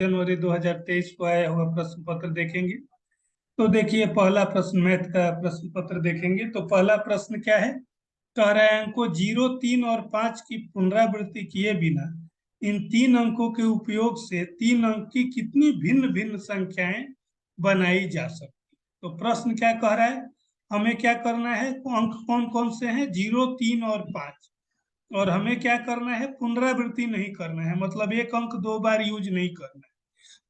जनवरी 2023 को आया हुआ प्रश्न पत्र देखेंगे। तो देखिए, पहला प्रश्न मैथ का प्रश्न पत्र देखेंगे। तो पहला प्रश्न क्या है, कह रहा है अंकों 0, 3 और 5 की पुनरावृत्ति किए बिना इन तीन अंकों के उपयोग से 3 अंक की कितनी भिन्न भिन्न संख्याएं बनाई जा सकती। तो प्रश्न क्या कह रहा है, हमें क्या करना है, अंक कौन कौन से हैं, 0, 3 और 5। और हमें क्या करना है, पुनरावृत्ति नहीं करना है, मतलब एक अंक दो बार यूज नहीं करना है।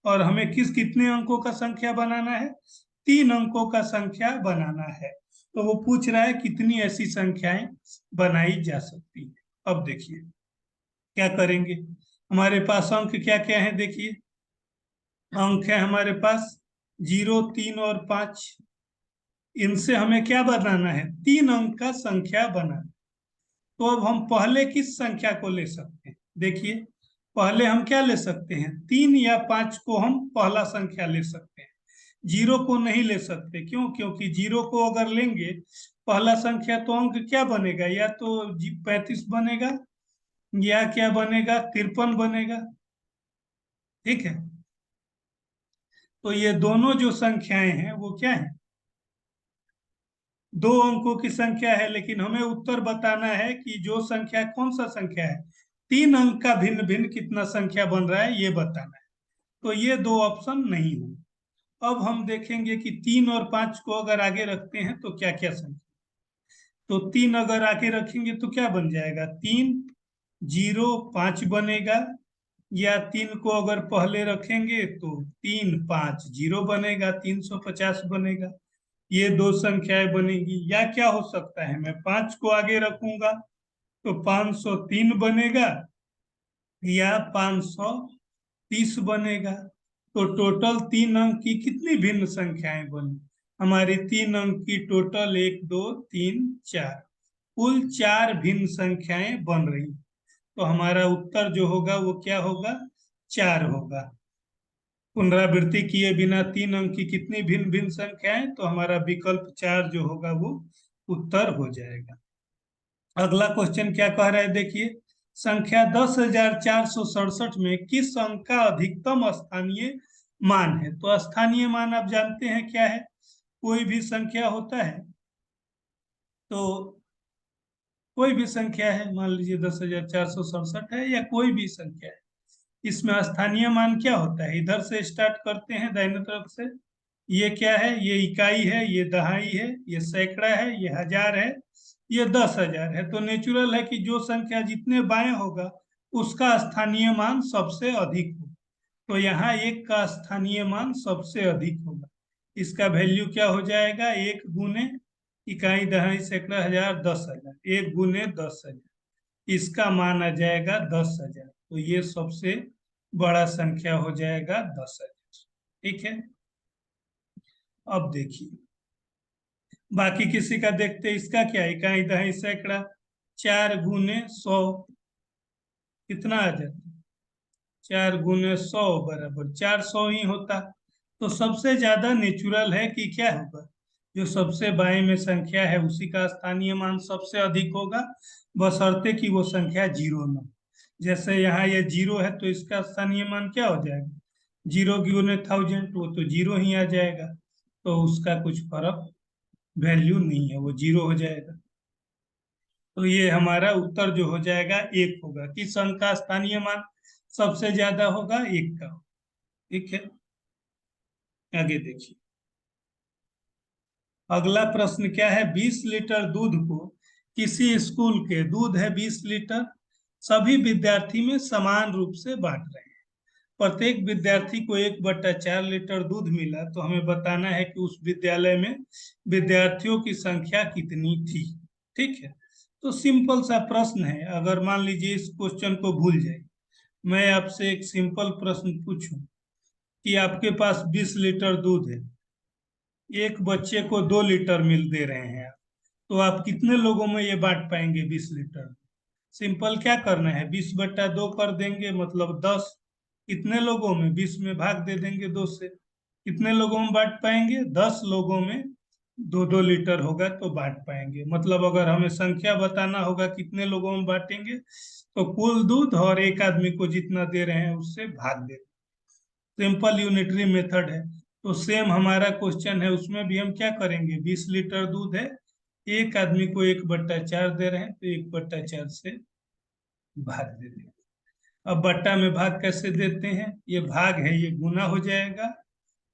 और हमें कितने अंकों का संख्या बनाना है, 3 अंकों का संख्या बनाना है। तो वो पूछ रहा है कितनी ऐसी संख्याएं बनाई जा सकती है। अब देखिए क्या करेंगे, हमारे पास अंक क्या क्या है, देखिए अंक है हमारे पास 0, 3 और 5। इनसे हमें क्या बनाना है, 3 अंक का संख्या बनाना। तो अब हम पहले किस संख्या को ले सकते हैं, देखिए पहले हम क्या ले सकते हैं, 3 या 5 को हम पहला संख्या ले सकते हैं। 0 को नहीं ले सकते, क्यों, क्योंकि 0 को अगर लेंगे पहला संख्या तो अंक क्या बनेगा, या तो 35 बनेगा या क्या बनेगा, 53 बनेगा। ठीक है, तो ये दोनों जो संख्याएं हैं वो क्या है, 2 अंकों की संख्या है। लेकिन हमें उत्तर बताना है कि जो संख्या कौन सा संख्या है, 3 अंक का भिन्न भिन्न कितना संख्या बन रहा है ये बताना है। तो ये 2 ऑप्शन नहीं हो। अब हम देखेंगे कि 3 और 5 को अगर आगे रखते हैं तो क्या क्या संख्या, तो 3 अगर आगे रखेंगे तो क्या बन जाएगा, 3, 0, 5 बनेगा। या 3 को अगर पहले रखेंगे तो 3, 5, 0 बनेगा, 350 बनेगा। ये 2 संख्याएं बनेगी। या क्या हो सकता है, मैं 5 को आगे रखूंगा तो 503 बनेगा या 530 बनेगा। तो टोटल 3 अंक की कितनी भिन्न संख्याएं बनी, हमारी 3 अंक की टोटल 1, 2, 3, 4, कुल 4 भिन्न संख्याएं बन रही। तो हमारा उत्तर जो होगा वो क्या होगा, 4 होगा। पुनरावृत्ति किए बिना 3 अंक की कितनी भिन्न भिन्न संख्याएं, तो हमारा विकल्प 4 जो होगा वो उत्तर हो जाएगा। अगला क्वेश्चन क्या कह रहा है, देखिए संख्या 10,467 में किस अंक का अधिकतम स्थानीय मान है। तो स्थानीय मान आप जानते हैं क्या है, कोई भी संख्या होता है, तो कोई भी संख्या है, मान लीजिए 10,467 है या कोई भी संख्या है, इसमें स्थानीय मान क्या होता है, इधर से स्टार्ट करते हैं दाहिने तरफ से, ये क्या है, ये इकाई है, ये दहाई है, ये सैकड़ा है, ये हजार है, ये 10,000 है। तो नेचुरल है कि जो संख्या जितने बाएं होगा उसका स्थानीय मान सबसे अधिक होगा। तो यहाँ 1 का स्थानीय मान सबसे अधिक होगा। इसका वैल्यू क्या हो जाएगा, 1 गुने इकाई दहाई सैकड़ा हजार 10,000, 1 गुने 10,000, इसका मान आ जाएगा 10,000। तो ये सबसे बड़ा संख्या हो जाएगा 10,000। ठीक है, अब देखिए बाकी किसी का देखते, इसका क्या, इकाई दहाई सैकड़ा 4 गुने 100 कितना आ जाता, 4 गुने 100 बराबर 400 ही होता। तो सबसे ज्यादा नेचुरल है कि क्या होगा, जो सबसे बाएं में संख्या है उसी का स्थानीय मान सबसे अधिक होगा, बशर्ते कि वो संख्या 0 न हो। जैसे यहाँ ये 0 है तो इसका स्थानीय मान क्या हो जाएगा, 0 गुने 1000, वो तो 0 ही आ जाएगा। तो उसका कुछ फर्क वैल्यू नहीं है, वो 0 हो जाएगा। तो ये हमारा उत्तर जो हो जाएगा 1 होगा, किस अंक का स्थानीय मान सबसे ज्यादा होगा, 1 का। ठीक है, आगे देखिए अगला प्रश्न क्या है, 20 लीटर दूध को किसी स्कूल के, दूध है 20 लीटर, सभी विद्यार्थी में समान रूप से बांट रहे हैं। प्रत्येक विद्यार्थी को 1/4 लीटर दूध मिला, तो हमें बताना है कि उस विद्यालय में विद्यार्थियों की संख्या कितनी थी। ठीक है, तो सिंपल सा प्रश्न है। अगर मान लीजिए इस क्वेश्चन को भूल जाए, मैं आपसे एक सिंपल प्रश्न पूछूं कि आपके पास 20 लीटर दूध है, एक बच्चे को 2 लीटर मिल दे रहे हैं आप, तो आप कितने लोगों में ये बांट पाएंगे 20 लीटर। सिंपल क्या करना है, 20/2 कर देंगे, मतलब 10। कितने लोगों में, 20 में भाग दे देंगे 2 से, कितने लोगों में बांट पाएंगे, 10 लोगों में 2-2 लीटर होगा तो बांट पाएंगे। मतलब अगर हमें संख्या बताना होगा कितने लोगों में बांटेंगे, तो कुल दूध और एक आदमी को जितना दे रहे हैं उससे भाग दे। सिंपल यूनिटरी मेथड है। तो सेम हमारा क्वेश्चन है, उसमें भी हम क्या करेंगे, 20 लीटर दूध है, एक आदमी को 1/4 दे रहे हैं, तो 1/4 से भाग दे देंगे। अब बट्टा में भाग कैसे देते हैं, ये भाग है, ये गुना हो जाएगा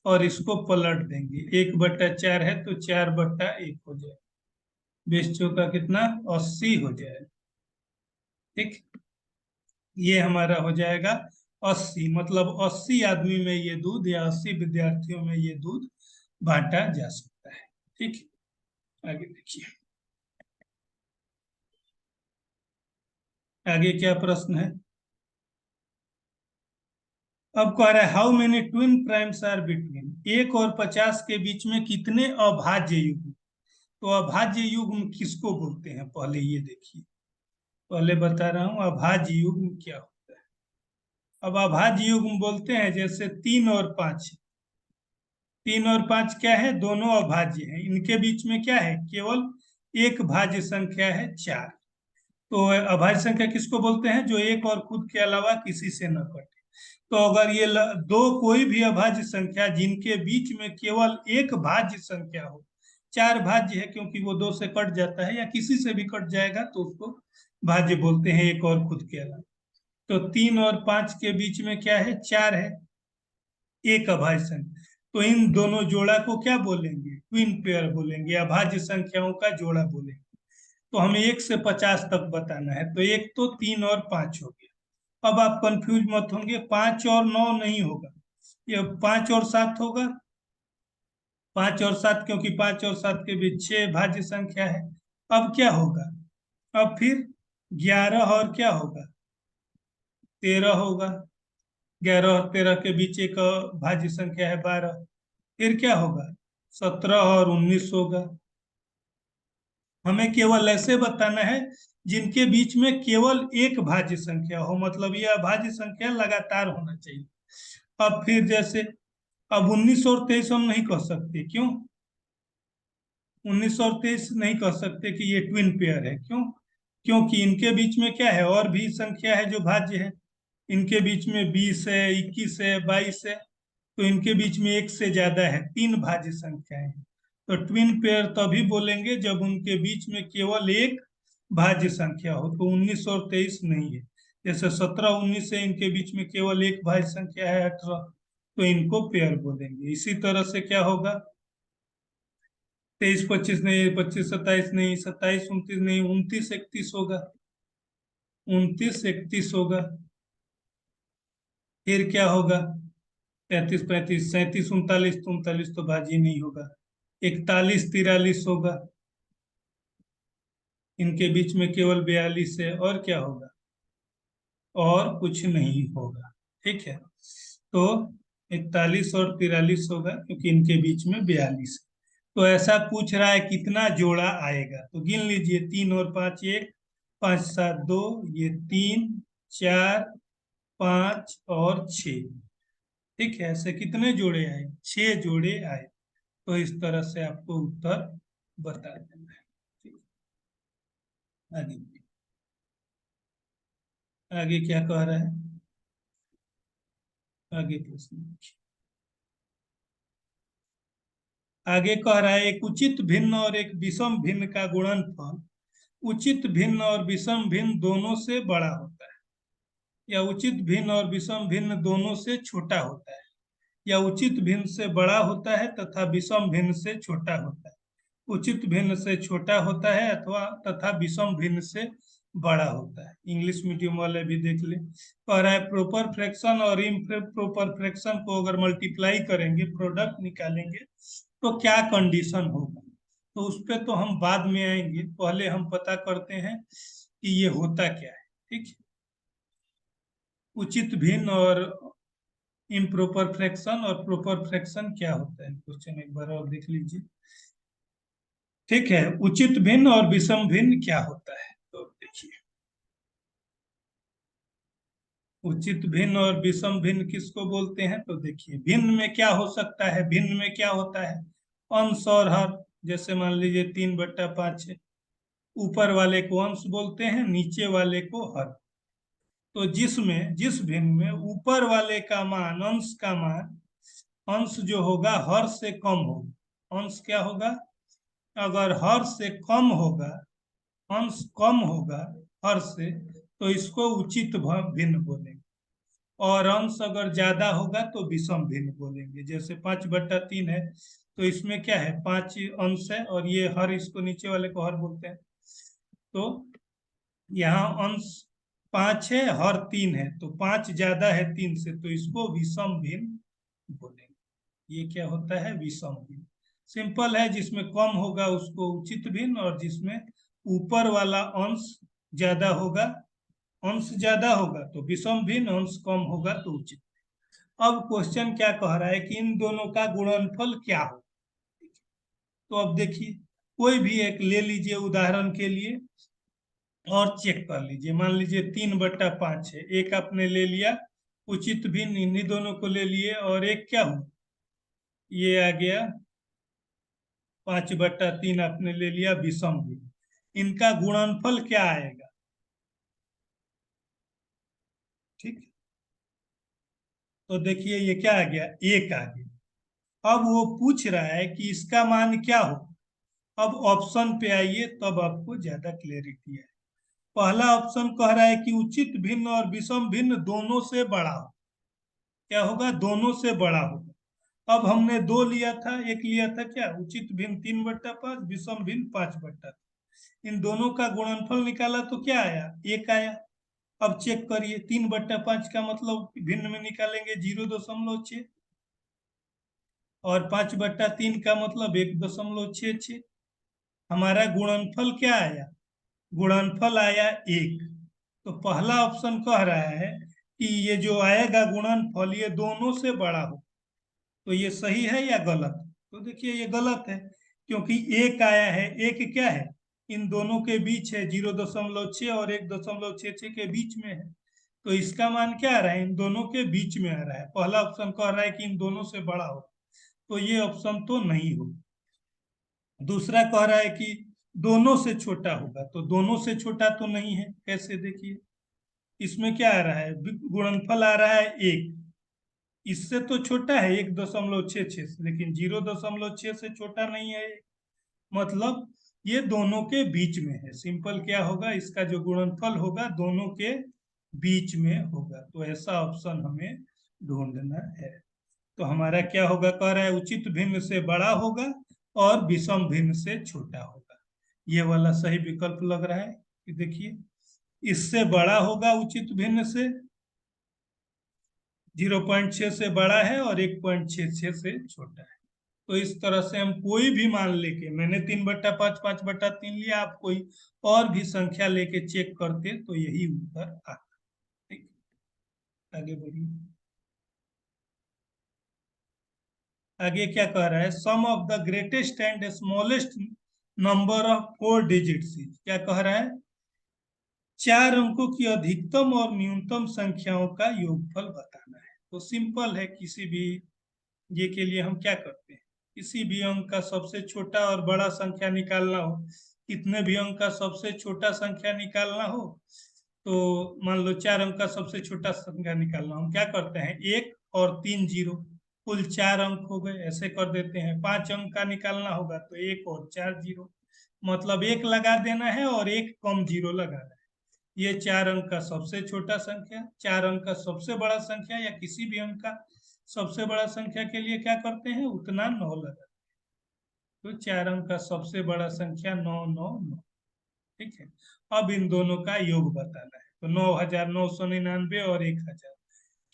और इसको पलट देंगे, 1/4 है तो 4/1 हो जाएगा, 20 चौका कितना, 80 हो जाएगा। ठीक, ये हमारा हो जाएगा 80, मतलब 80 आदमी में ये दूध या 80 विद्यार्थियों में ये दूध बांटा जा सकता है। ठीक, आगे देखिए, आगे क्या प्रश्न है। अब कह रहा है how many twin primes are between, 1 और 50 के बीच में कितने अभाज्य युग्म। तो अभाज्य युग्म किसको बोलते हैं, पहले ये देखिए, पहले बता रहा हूं अभाज्य युग्म क्या होता है। अब अभाज्य युग्म बोलते हैं जैसे 3 और 5, 3 और 5 क्या है, दोनों अभाज्य हैं, इनके बीच में क्या है, केवल एक भाज्य संख्या है 4। तो अभाज्य संख्या किसको बोलते हैं, जो एक और खुद के अलावा किसी से न कटे। तो अगर ये दो कोई भी अभाज्य संख्या जिनके बीच में केवल एक भाज्य संख्या हो, 4 भाज्य है क्योंकि वो 2 से कट जाता है या किसी से भी कट जाएगा तो उसको भाज्य बोलते हैं, एक और खुद के अलावा। तो 3 और 5 के बीच में क्या है, 4 है, एक अभाज्य संख्या, तो इन दोनों जोड़ा को क्या बोलेंगे, ट्विन पेयर बोलेंगे, अभाज्य संख्याओं का जोड़ा बोलेंगे। तो हमें 1 से 50 तक बताना है, तो एक तो 3 और 5 हो गया। अब आप कंफ्यूज मत होंगे, 5 और 9 नहीं होगा, ये 5 और 7 होगा, 5 और 7, क्योंकि 5 और 7 के बीच 6 भाज्य संख्या है। अब क्या होगा, अब फिर 11 और क्या होगा, 13 होगा, 11 और 13 के बीच एक भाज्य संख्या है 12, फिर क्या होगा, 17 और 19 होगा। हमें केवल ऐसे बताना है जिनके बीच में केवल एक भाज्य संख्या हो, मतलब यह अभाज्य संख्या लगातार होना चाहिए। अब फिर जैसे, अब 19 और 23 हम नहीं कह सकते, क्यों, 19 और 23 नहीं कह सकते कि ये ट्विन पेयर है, क्यों, क्योंकि इनके बीच में क्या है, और भी संख्या है जो भाज्य है, इनके बीच में 20 है, 21 है, 22 है, तो इनके बीच में एक से ज्यादा है, 3 भाज्य संख्याएं हैं। तो ट्विन पेयर तभी बोलेंगे जब उनके बीच में केवल एक भाज्य संख्या हो, तो 19 और 23 नहीं है। जैसे 17 19 है, इनके बीच में केवल एक भाज्य संख्या है 18, तो इनको पेयर बोलेंगे। इसी तरह से क्या होगा, 23 25 नहीं, 25 27 नहीं, 27 29 नहीं, 29 31 होगा, 29 31 होगा, फिर क्या होगा, 33 35 37 39, तो 39 तो भाजी नहीं होगा, 41 43 होगा, इनके बीच में केवल 42 है, और क्या होगा, और कुछ नहीं होगा। ठीक है, तो 41 और 43 होगा क्योंकि इनके बीच में 42 है। तो ऐसा पूछ रहा है कितना जोड़ा आएगा, तो गिन लीजिए, 3 और 5 1, 5 7 2, ये 3 4 5 और 6। ठीक है, ऐसे कितने जोड़े आए, 6 जोड़े आए। तो इस तरह से आपको उत्तर बता देना है। ठीक, आगे, आगे क्या कह रहा है, आगे प्रश्न देखिए। आगे कह रहा है एक उचित भिन्न और एक विषम भिन्न का गुणनफल उचित भिन्न और विषम भिन्न दोनों से बड़ा होता है, या उचित भिन्न और विषम भिन्न दोनों से छोटा होता है, या उचित भिन्न से बड़ा होता है तथा विषम भिन्न से छोटा होता है, उचित भिन्न से छोटा होता है अथवा तथा विषम भिन्न से बड़ा होता है। इंग्लिश मीडियम वाले भी देख ले, कह रहा है प्रॉपर फ्रैक्शन और इम्प्रॉपर फ्रैक्शन को अगर मल्टीप्लाई करेंगे, प्रोडक्ट निकालेंगे, तो क्या कंडीशन होगा। तो उस पर तो हम बाद में आएंगे, पहले हम पता करते हैं कि ये होता क्या है। ठीक, उचित भिन्न और इम्प्रॉपर फ्रैक्शन और प्रॉपर फ्रैक्शन क्या होता है, क्वेश्चन एक बार और देख लीजिए। ठीक है, उचित भिन्न और विषम भिन्न क्या होता है, तो देखिए, उचित भिन्न और विषम भिन्न किसको बोलते हैं, तो देखिए, भिन्न में क्या हो सकता है, भिन्न में क्या होता है, अंश और हर। जैसे मान लीजिए 3/5 है, ऊपर वाले को अंश बोलते हैं, नीचे वाले को हर। तो जिस भिन्न में ऊपर वाले का मान, अंश का मान, अंश जो होगा हर से कम होगा। अंश क्या होगा? अगर हर से कम होगा, अंश कम होगा हर से, तो इसको उचित भिन्न बोलेंगे। और अंश अगर ज्यादा होगा तो विषम भिन्न बोलेंगे। जैसे 5/3 है तो इसमें क्या है, 5 अंश है और ये हर, इसको नीचे वाले को हर बोलते हैं। तो यहाँ अंश 5 है, हर 3 है, तो 5 ज्यादा है 3 से, तो इसको विषम भिन्न बोलेंगे। ये क्या होता है? विषम भिन्न। सिंपल है, जिसमें कम होगा उसको उचित भिन्न, और जिसमें ऊपर वाला अंश ज्यादा होगा, अंश ज्यादा होगा तो विषम भिन्न, अंश कम होगा तो उचित। अब क्वेश्चन क्या कह रहा है कि इन दोनों का गुणनफल क्या हो। तो अब देखिए, कोई भी एक ले लीजिए उदाहरण के लिए और चेक कर लीजिए। मान लीजिए 3/5 है, एक आपने ले लिया उचित भिन्न, इन्हीं दोनों को ले लिए, और एक क्या हो, ये आ गया 5/3 आपने ले लिया विषम भिन्न। इनका गुणनफल क्या आएगा? ठीक, तो देखिए ये क्या आ गया, एक आ गया। अब वो पूछ रहा है कि इसका मान क्या हो। अब ऑप्शन पे आइए, तब आपको ज्यादा क्लेरिटी है। पहला ऑप्शन कह रहा है कि उचित भिन्न और विषम भिन्न दोनों से बड़ा हो। क्या होगा? दोनों से बड़ा होगा। अब हमने दो लिया था, एक लिया था क्या, उचित भिन्न 3/5, विषम भिन्न 5/3। इन दोनों का गुणनफल निकाला तो क्या आया? एक आया। अब चेक करिए, 3/5 का मतलब भिन्न में निकालेंगे 0.6, और 5/3 का मतलब 1.66। हमारा गुणनफल क्या आया? गुणनफल आया एक। तो पहला ऑप्शन कह रहा है कि ये जो आएगा गुणनफल, ये दोनों से बड़ा हो। तो ये सही है या गलत? तो देखिए ये गलत है, क्योंकि एक आया है, एक क्या है, इन दोनों के बीच है, 0.6 और 1.66 के बीच में है। तो इसका मान क्या आ रहा है? इन दोनों के बीच में आ रहा है। पहला ऑप्शन कह रहा है कि इन दोनों से बड़ा हो, तो ये ऑप्शन तो नहीं हो। दूसरा कह रहा है कि दोनों से छोटा होगा, तो दोनों से छोटा तो नहीं है। कैसे? देखिए, इसमें क्या आ रहा है, गुणनफल आ रहा है एक, इससे तो छोटा है 1.66 से, लेकिन 0.6 से छोटा नहीं है। मतलब ये दोनों के बीच में है। सिंपल क्या होगा, इसका जो गुणनफल होगा दोनों के बीच में होगा। तो ऐसा ऑप्शन हमें ढूंढना है। तो हमारा क्या होगा, कह रहा है उचित भिन्न से बड़ा होगा और विषम भिन्न से छोटा होगा। ये वाला सही विकल्प लग रहा है कि देखिए, इससे बड़ा होगा उचित भिन्न से, 0.6 से बड़ा है, और 1.66 से छोटा है। तो इस तरह से हम कोई भी मान लेके, मैंने 3/5, 5/3 लिया, आप कोई और भी संख्या लेके चेक करते तो यही उत्तर आता। ठीक, आगे बढ़िए। आगे क्या कह रहा है, sum of the greatest and smallest number of 4 digits, क्या कह रहा है, 4 अंकों की अधिकतम और न्यूनतम संख्याओं का योगफल बताना है। तो सिंपल है, किसी भी ये के लिए हम क्या करते हैं, किसी भी अंक का सबसे छोटा और बड़ा संख्या निकालना हो, कितने भी अंक का सबसे छोटा संख्या निकालना हो, तो मान लो 4 अंक का सबसे छोटा संख्या निकालना, हम क्या करते हैं, 1 और 3 जीरो, कुल 4 अंक हो गए, ऐसे कर देते हैं। 5 अंक का निकालना होगा तो 1 और 4 जीरो, मतलब 1 लगा देना है और 1 कम जीरो लगाना है। ये 4 अंक का सबसे छोटा संख्या, 4 अंक का सबसे बड़ा संख्या, या किसी भी अंक का सबसे बड़ा संख्या के लिए क्या करते हैं, उतना 9 लगाते हैं। तो 4 अंक का सबसे बड़ा संख्या 999। ठीक है, अब इन दोनों का योग बताना है। तो 9,999 और 1,000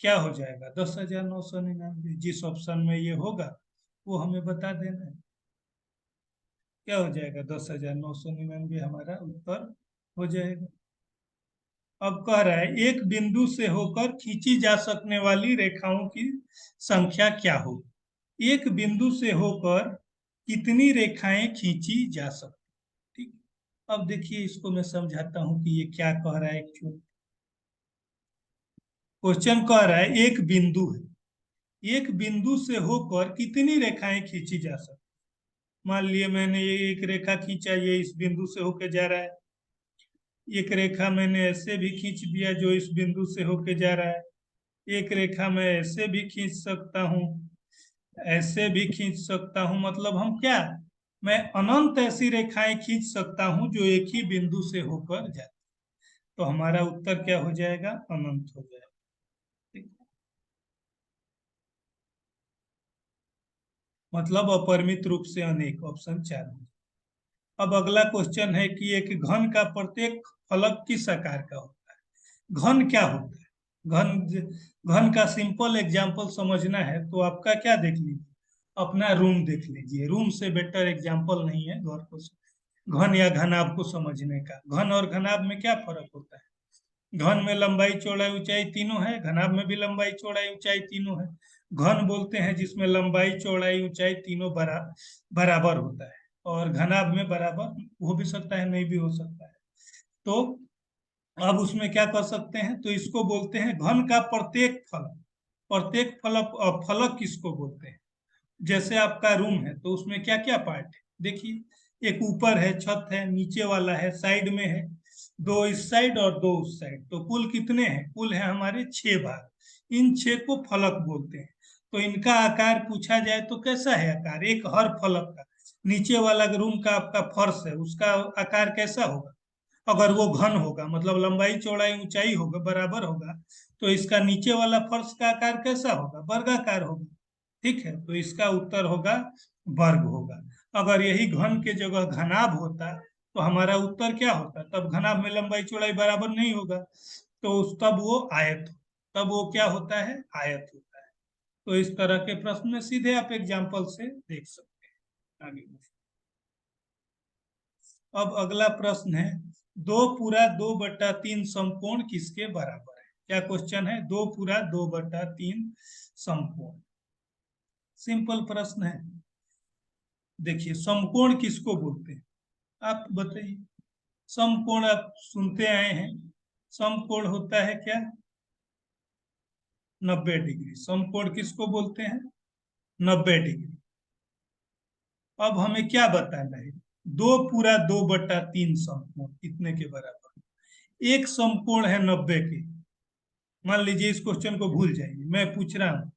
क्या हो जाएगा, 10,999। जिस ऑप्शन में ये होगा वो हमें बता देना है। क्या हो जाएगा, 10,999 हमारा उत्तर हो जाएगा। अब कह रहा है एक बिंदु से होकर खींची जा सकने वाली रेखाओं की संख्या क्या हो। एक बिंदु से होकर कितनी रेखाएं खींची जा सकती। ठीक, अब देखिए इसको मैं समझाता हूं कि ये क्या कह रहा है। क्वेश्चन कह रहा है एक बिंदु है, एक बिंदु से होकर कितनी रेखाएं खींची जा सकती। मान लिए मैंने ये एक रेखा खींचा, ये इस बिंदु से होकर जा रहा है, एक रेखा मैंने ऐसे भी खींच दिया जो इस बिंदु से होके जा रहा है, एक रेखा मैं ऐसे भी खींच सकता हूँ, ऐसे भी खींच सकता हूँ। मतलब हम क्या, मैं अनंत ऐसी रेखाएं खींच सकता हूँ जो एक ही बिंदु से होकर जाए। तो हमारा उत्तर क्या हो जाएगा, अनंत हो जाएगा। ठीक? मतलब अपरिमित रूप से अनेक, ऑप्शन 4। अब अगला क्वेश्चन है कि एक घन का प्रत्येक फलक किस आकार का होता है। घन क्या होता है, घन का सिंपल एग्जांपल समझना है तो आपका क्या देख लीजिए, अपना रूम देख लीजिए। रूम से बेटर एग्जांपल नहीं है घर को, घन या घनाभ को समझने का। घन और घनाभ में क्या फर्क होता है, घन में लंबाई चौड़ाई ऊंचाई तीनों है, घनाभ में भी लंबाई चौड़ाई ऊंचाई तीनों है। घन बोलते हैं जिसमें लंबाई चौड़ाई ऊंचाई तीनों बराबर होता है, और घनाभ में बराबर हो भी सकता है, नहीं भी हो सकता है। तो अब उसमें क्या कर सकते हैं, तो इसको बोलते हैं घन का प्रत्येक फलक। प्रत्येक फलक, फलक किसको बोलते हैं, जैसे आपका रूम है तो उसमें क्या क्या पार्ट है, देखिए एक ऊपर है, छत है, नीचे वाला है, साइड में है, दो इस साइड और दो उस साइड, तो कुल कितने हैं, कुल है हमारे 6 भाग। इन 6 को फलक बोलते हैं। तो इनका आकार पूछा जाए तो कैसा है आकार, एक हर फलक का, नीचे वाला रूम का आपका फर्श है उसका आकार कैसा होगा, अगर वो घन होगा मतलब लंबाई चौड़ाई ऊंचाई होगा बराबर होगा, तो इसका नीचे वाला फर्श का आकार कैसा होगा, वर्गाकार होगा। ठीक है, तो इसका उत्तर होगा वर्ग होगा। अगर यही घन के जगह घनाभ होता तो हमारा उत्तर क्या होता, तब घनाभ में लंबाई चौड़ाई बराबर नहीं होगा, तो तब वो आयत, तब वो क्या होता है, आयत होता है। तो इस तरह के प्रश्न में सीधे आप एग्जाम्पल से देख सकते हैं। आगे अब अगला प्रश्न है, 2 पूरा 2/3 समकोण किसके बराबर है। क्या क्वेश्चन है, 2 पूरा 2/3 समकोण। सिंपल प्रश्न है। देखिए समकोण किसको बोलते हैं, आप बताइए। समकोण आप सुनते आए हैं, समकोण होता है क्या, 90 डिग्री। समकोण किसको बोलते हैं, 90 डिग्री। अब हमें क्या बताना है, 2 पूरा 2/3 समकोण कितने के बराबर। एक समकोण है 90 के, मान लीजिए इस क्वेश्चन को भूल जाइए, मैं पूछ रहा हूँ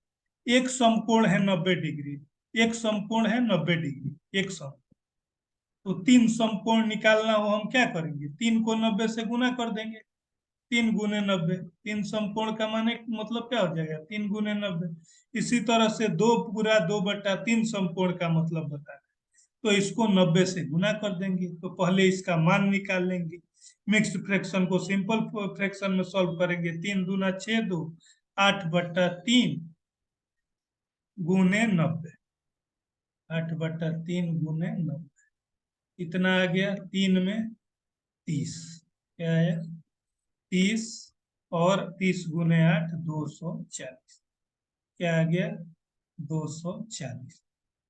एक समकोण है 90 डिग्री, एक समकोण है 90 डिग्री, एक समकोण। तो 3 समकोण निकालना हो, हम क्या करेंगे, 3 को 90 से गुना कर देंगे, 3 गुने 90, 3 समकोण का माने मतलब क्या हो जाएगा, 3 गुने 90। इसी तरह से 2 पूरा 2/3 समकोण का मतलब बताना, तो इसको 90 से गुना कर देंगे, तो पहले इसका मान निकाल लेंगे। मिक्स्ड फ्रैक्शन को सिंपल फ्रैक्शन में सॉल्व करेंगे, 3 दूना 6, 2 8/3 गुने 90, 8/3 गुने 90, इतना आ गया, 3 में 30, क्या है 30, और 30 गुने 8 240, क्या आ गया 240।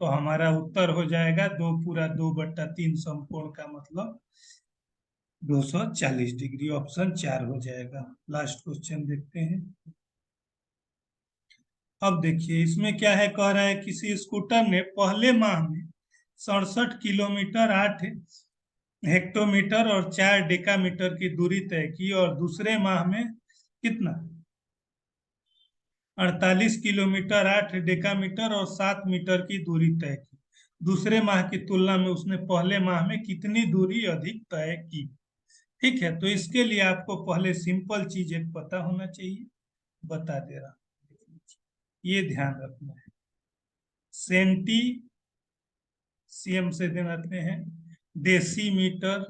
तो हमारा उत्तर हो जाएगा 2 पूरा 2/3 समकोण का मतलब 240 डिग्री, ऑप्शन 4 हो जाएगा। लास्ट क्वेश्चन देखते हैं। अब देखिए इसमें क्या है, कह रहा है किसी स्कूटर ने पहले माह में 67 किलोमीटर 8 हेक्टोमीटर और 4 डेकामीटर की दूरी तय की, और दूसरे माह में कितना, 48 किलोमीटर 8 डेकामीटर और 7 मीटर की दूरी तय की। दूसरे माह की तुलना में उसने पहले माह में कितनी दूरी अधिक तय की। ठीक है, तो इसके लिए आपको पहले सिंपल चीज एक पता होना चाहिए, बता दे रहा हूं, ये ध्यान रखना है। सेंटी, सीएम से देते हैं, डेसीमीटर,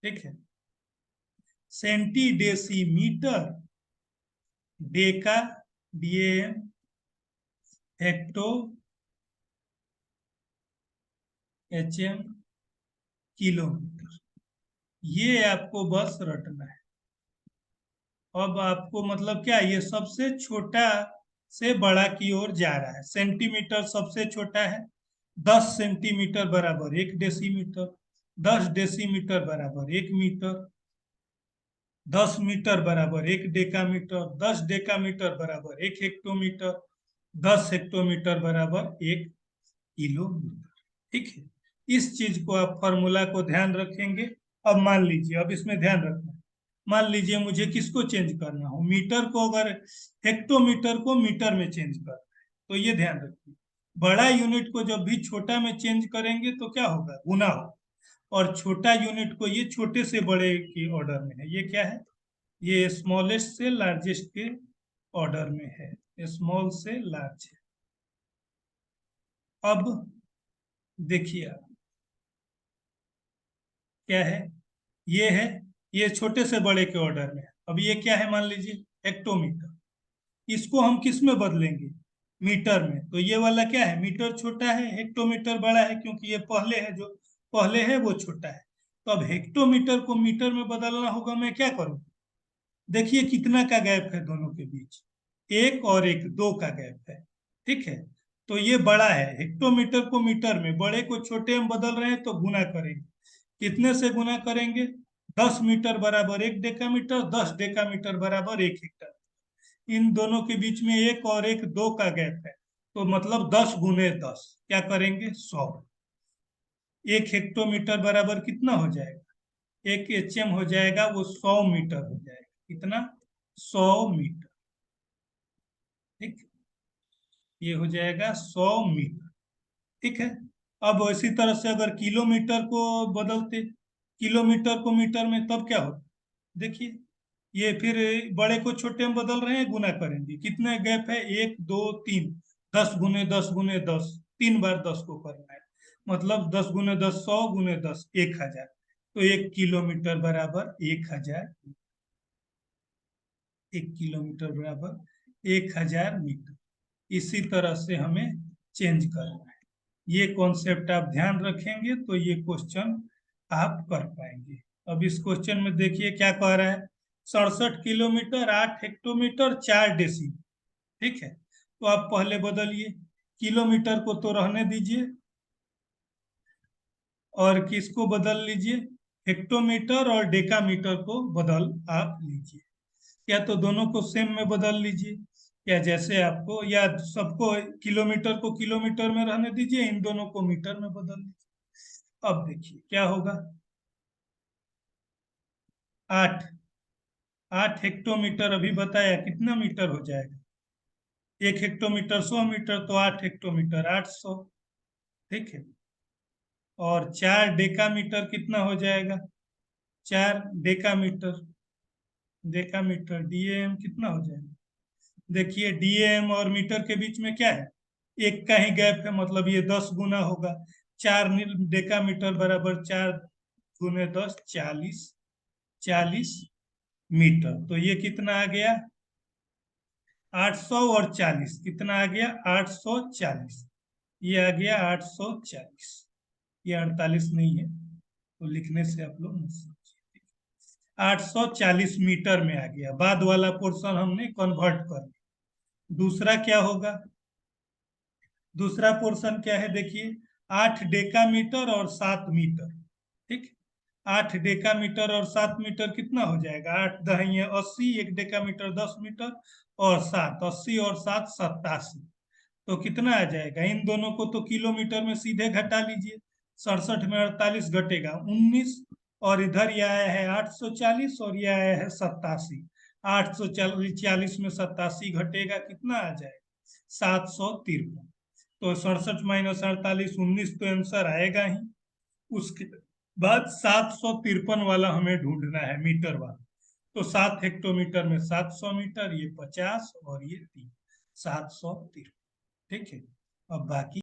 ठीक है, centi decimetre, deka DM, hecto HM, kilometre, ये आपको बस रटना है। अब आपको मतलब क्या, ये सबसे छोटा से बड़ा की ओर जा रहा है। सेंटीमीटर सबसे छोटा है, 10 सेंटीमीटर बराबर 1 डेसीमीटर, 10 डेसीमीटर बराबर 1 मीटर, 10 मीटर बराबर 1 डेकामीटर, 10 डेकामीटर बराबर 1 हेक्टोमीटर, 10 हेक्टोमीटर बराबर 1 किलोमीटर। ठीक है, इस चीज को आप फॉर्मूला को ध्यान रखेंगे अब मान लीजिए, अब इसमें ध्यान रखना, मान लीजिए मुझे किसको चेंज करना हो, मीटर को, अगर हेक्टोमीटर को मीटर में चेंज करना है तो ये ध्यान रखिए, बड़ा यूनिट को जब भी छोटा में चेंज करेंगे तो क्या होगा, गुना होगा। और छोटा यूनिट को ये छोटे से बड़े के ऑर्डर में है, ये क्या है, ये स्मॉलेस्ट से लार्जेस्ट के ऑर्डर में है, स्मॉल से लार्ज है। अब देखिए आप, क्या है, ये है, ये छोटे से बड़े के ऑर्डर में है। अब ये क्या है, मान लीजिए हेक्टोमीटर, इसको हम किस में बदलेंगे, मीटर में। तो ये वाला क्या है, मीटर छोटा है, हेक्टोमीटर बड़ा है, क्योंकि ये पहले है, जो पहले है वो छोटा है। तो अब हेक्टोमीटर को मीटर में बदलना होगा, मैं क्या करूं, देखिए कितना का गैप है दोनों के बीच, एक और एक, दो का गैप है, ठीक है। तो ये बड़ा है, हेक्टोमीटर को मीटर में, बड़े को छोटे में बदल रहे हैं तो गुना करेंगे, कितने से गुना करेंगे, 10 मीटर बराबर 1 डेकामीटर, 10 डेकामीटर बराबर 1 हेक्टर। इन दोनों के बीच में एक और एक, दो का गैप है, तो मतलब 10 गुने 10, क्या करेंगे, 100। 1 हेक्टोमीटर बराबर कितना हो जाएगा, 1 HM हो जाएगा, वो 100 मीटर हो जाएगा, कितना, 100 मीटर, ठीक, ये हो जाएगा 100 मीटर, ठीक है। अब इसी तरह से अगर किलोमीटर को बदलते, किलोमीटर को मीटर में, तब क्या होता, देखिए, ये फिर बड़े को छोटे में बदल रहे हैं, गुना करेंगे, कितने गैप है, 1 2 3, 10 गुने 10 गुने 10, 3 बार 10 को करना है, मतलब 10 गुने 10, 100 गुने 10, 1000। तो 1 किलोमीटर बराबर 1000, 1 किलोमीटर बराबर 1000 मीटर। इसी तरह से हमें चेंज करना है। ये कॉन्सेप्ट आप ध्यान रखेंगे तो ये क्वेश्चन आप कर पाएंगे। अब इस क्वेश्चन में देखिए क्या कह रहा है, 67 किलोमीटर 8 हेक्टोमीटर 4 डेसिमल, ठीक है। तो आप पहले बदलिए, किलोमीटर को तो रहने दीजिए, और किसको बदल लीजिए, हेक्टोमीटर और डेकामीटर को बदल आप लीजिए, या तो दोनों को सेम में बदल लीजिए, या जैसे आपको, या सबको, किलोमीटर को किलोमीटर में रहने दीजिए, इन दोनों को मीटर में बदल दीजिए। अब देखिए क्या होगा, 8, 8 हेक्टोमीटर अभी बताया, कितना मीटर हो जाएगा, 1 हेक्टोमीटर 100 मीटर, तो 8 हेक्टोमीटर 800, ठीक है। और 4 डेकामीटर कितना हो जाएगा, 4 डेकामीटर, डेकामीटर डीएम कितना हो जाएगा, देखिए डीएम और मीटर के बीच में क्या है, एक का ही गैप है, मतलब ये 10 गुना होगा, 4 डेकामीटर बराबर 4 गुने 10, 40, 40 मीटर। तो ये कितना आ गया, 800 और 40, कितना आ गया, 840, ये आ गया 840, ये 48 नहीं है, तो लिखने से आप लोग मत समझिए, 840 मीटर में आ गया, बाद वाला पोर्शन हमने कन्वर्ट कर दिया। दूसरा क्या होगा, दूसरा पोर्शन क्या है, देखिए 8 डेकामीटर और 7 मीटर, ठीक, 8 डेकामीटर और 7 मीटर कितना हो जाएगा, 8 दहिए 80, 1 डेकामीटर 10 मीटर, और 7, 80 और 7 87, तो कितना आ जाएगा, इन दोनों को तो किलोमीटर में सीधे घटा लीजिए, 67 में 48 घटेगा 19, और इधर ये आया है 840 और ये आया है 87, 840 में 87 घटेगा, कितना आ जाएगा, 753। तो 67 - 48 19, तो आंसर आएगा ही। उसके बाद 753 वाला हमें ढूंढना है, मीटर वाला। तो 7 हेक्टोमीटर में 700 मीटर, ये 50 और ये 3, 753, ठीक है। अब बाकी